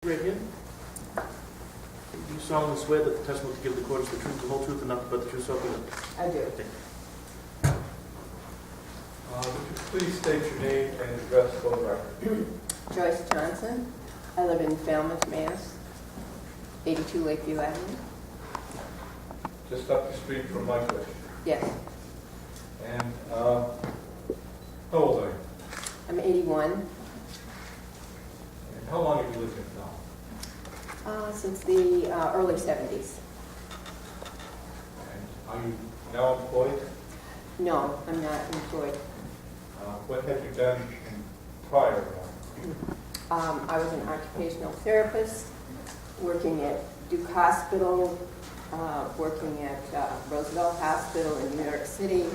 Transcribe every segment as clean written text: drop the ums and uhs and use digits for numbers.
Right here. Do you solemnly swear that the testimony to give the court is the truth, the whole truth, and nothing but the truth, so help you God? I do. Would you please state your name and address for the record? Joyce Johnson. I live in Falmouth, Mass. 82 Lakeview Avenue. Just up the street from my place. Yes. And how old are you? I'm 81. And how long have you lived in Falmouth? Since the early 70s. And are you now employed? No, I'm not employed. What have you done prior? I was an occupational therapist working at Duke Hospital, working at Roosevelt Hospital in New York City,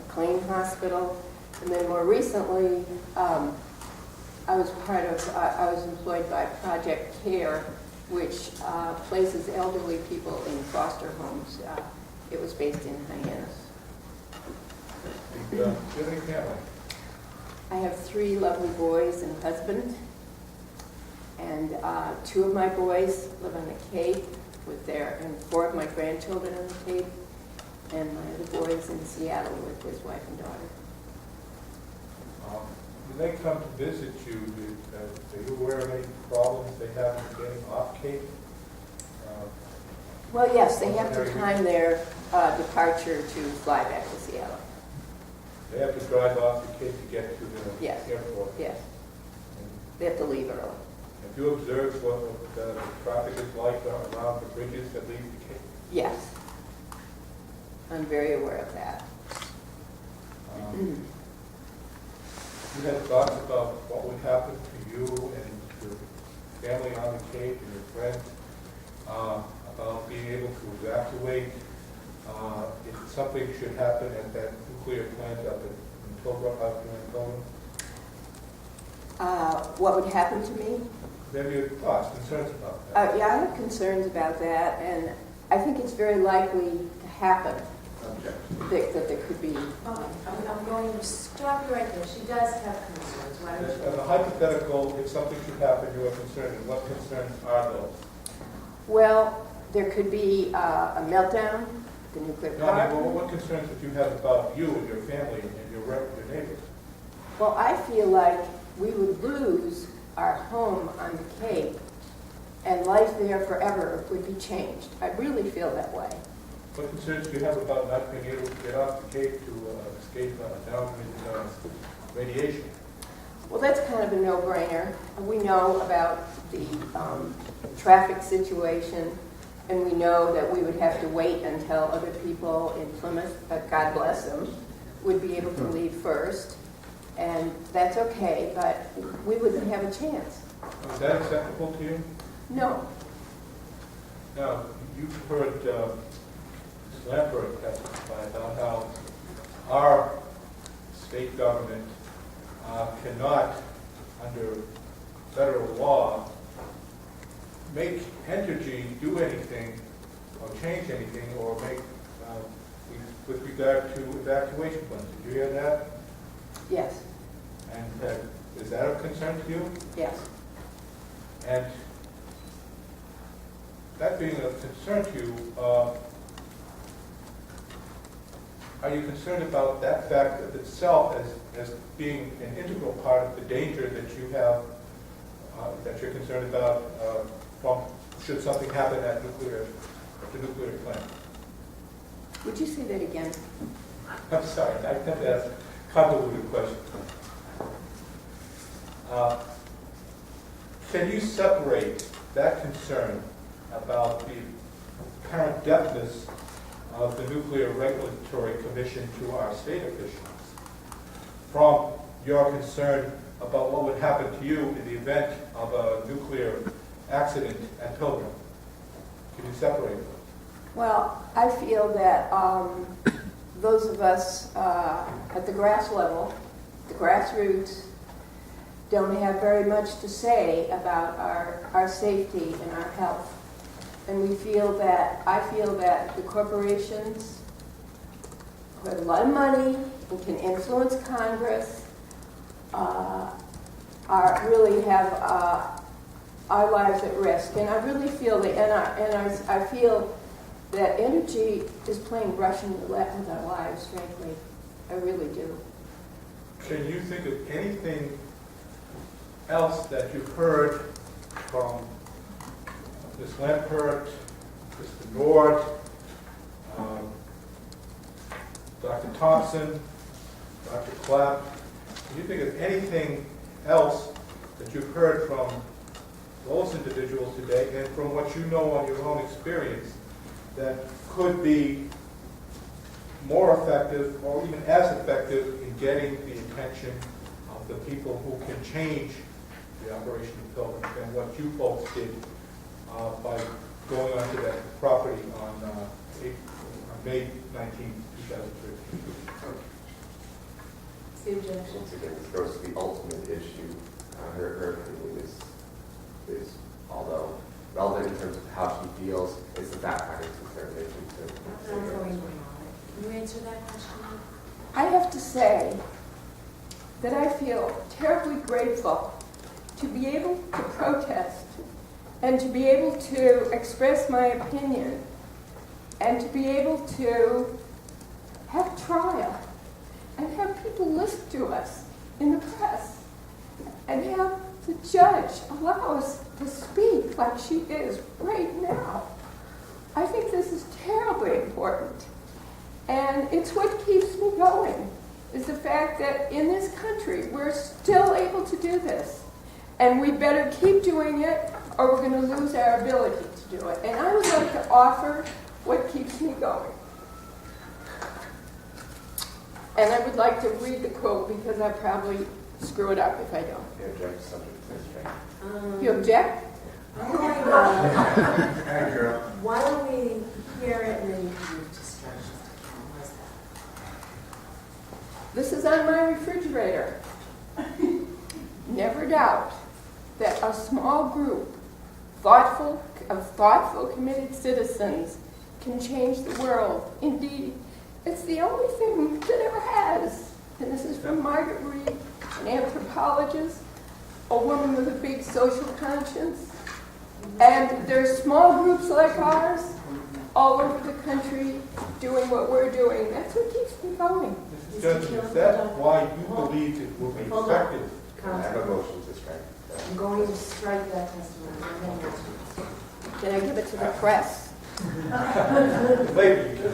McLean Hospital, and then more recently I was employed by Project Care, which places elderly people in foster homes. It was based in Hyannis. Do you have any family? I have 3 lovely boys and a husband, and 2 of my boys live on the Cape and 4 of my grandchildren on the Cape, and my other boy is in Seattle with his wife and daughter. When they come to visit you, are you aware of any problems they have in getting off Cape? Well, yes, they have to time their departure to fly back to Seattle. They have to drive off the Cape to get to the Yes. airport. Yes, And they have to leave early. have you observed what the traffic is like around the bridges that leave the Cape? Yes, I'm very aware of that. You had thoughts about what would happen to you and your family on the Cape and your friends about being able to evacuate if something should happen at that nuclear plant up in Pilgrim? What would happen to me? Have you thoughts, concerns about that? Yeah, I have concerns about that, and I think it's very likely to happen that there could be. I'm going to stop you right there. She does have concerns. Why don't As a hypothetical, if something should happen, you are concerned, and what concerns are those? Well, there could be a meltdown, the nuclear No, I power. mean, what concerns would you have about you and your family and your neighbors? Well, I feel like we would lose our home on the Cape, and life there forever would be changed. I really feel that way. What concerns do you have about not being able to get off the Cape to escape downwind radiation? Well, that's kind of a no-brainer. We know about the traffic situation, and we know that we would have to wait until other people in Plymouth, God bless them, would be able to leave first. And that's okay, but we wouldn't have a chance. Is that acceptable to you? No. Now, you've heard Lambert testify about how our state government cannot, under federal law, make Entergy do anything or change anything or make with regard to evacuation plans. Did you hear that? Yes. And is that of concern to you? Yes. And that being of concern to you, are you concerned about that fact of itself as being an integral part of the danger that you have, that you're concerned about from should something happen at the nuclear plant? Would you say that again? I'm sorry, I tend to ask convoluted questions. Can you separate that concern about the apparent deafness of the Nuclear Regulatory Commission to our state officials from your concern about what would happen to you in the event of a nuclear accident at Pilgrim? Can you separate them? Well, I feel that those of us at the grass level, the grassroots, don't have very much to say about our safety and our health. And I feel that the corporations who have a lot of money and can influence Congress really have our lives at risk. And I really feel I feel that energy is playing Russian roulette with our lives, frankly. I really do. Can you think of anything else that you've heard from Ms. Lampert, Mr. Nord, Dr. Thompson, Dr. Clapp? Can you think of anything else that you've heard from those individuals today and from what you know on your own experience that could be more effective or even as effective in getting the attention of the people who can change the operation of Pilgrim than what you folks did by going onto that property on May 19, 2013? The objection. Once again, this goes to the ultimate issue. Her opinion is, although relevant in terms of how she feels, it's the fact-finding determination to I'm going to Can you answer that question? I have to say that I feel terribly grateful to be able to protest and to be able to express my opinion and to be able to have trial and have people listen to us in the press and have the judge allow us to speak like she is right now. I think this is terribly important. And it's what keeps me going, is the fact that in this country, we're still able to do this. And we better keep doing it, or we're going to lose our ability to do it. And I would like to offer what keeps me going. And I would like to read the quote, because I'll probably screw it up if I don't. You object to subject to this, You object? Why don't we hear it and then you can move to strike? How's that? This is on my refrigerator. Never doubt that a small group of thoughtful, committed citizens can change the world. Indeed, it's the only thing that ever has. And this is from Margaret Reed, an anthropologist, a woman with a big social conscience. And there are small groups like ours all over the country doing what we're doing. That's what keeps me going. Mrs. Johnson, is that why you believe it will be Hold on. effective? I have a motion to strike. I'm going to strike that testimony. Can I give it to the press? Later, you can.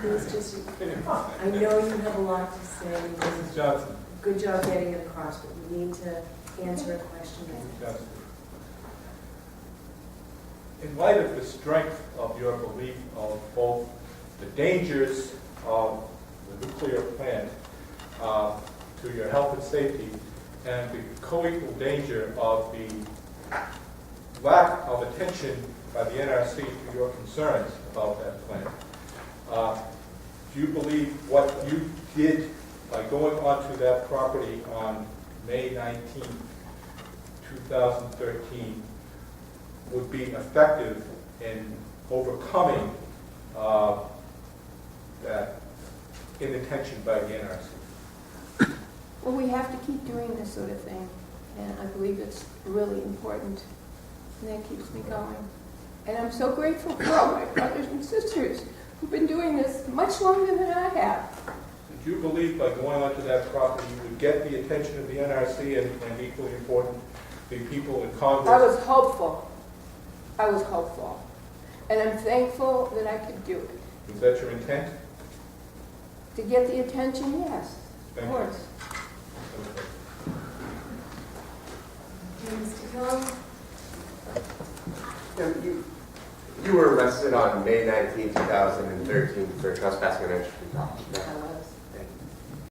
Please just, I know you have a lot to say. Mrs. Johnson. Good job getting it across, but we need to answer a question. Mrs. Johnson. In light of the strength of your belief of both the dangers of the nuclear plant to your health and safety and the co-equal danger of the lack of attention by the NRC to your concerns about that plant, do you believe what you did by going onto that property on May 19, 2013 would be effective in overcoming that inattention by the NRC? Well, we have to keep doing this sort of thing. And I believe it's really important. And that keeps me going. And I'm so grateful for all my brothers and sisters who've been doing this much longer than I have. Did you believe by going onto that property you would get the attention of the NRC and equally important, the people in Congress? I was hopeful. I was hopeful. And I'm thankful that I could do it. Was that your intent? To get the attention, yes, of Thank you. course. Okay, Mr. Killam? You were arrested on May 19, 2013 for trespassing on entry property. I was.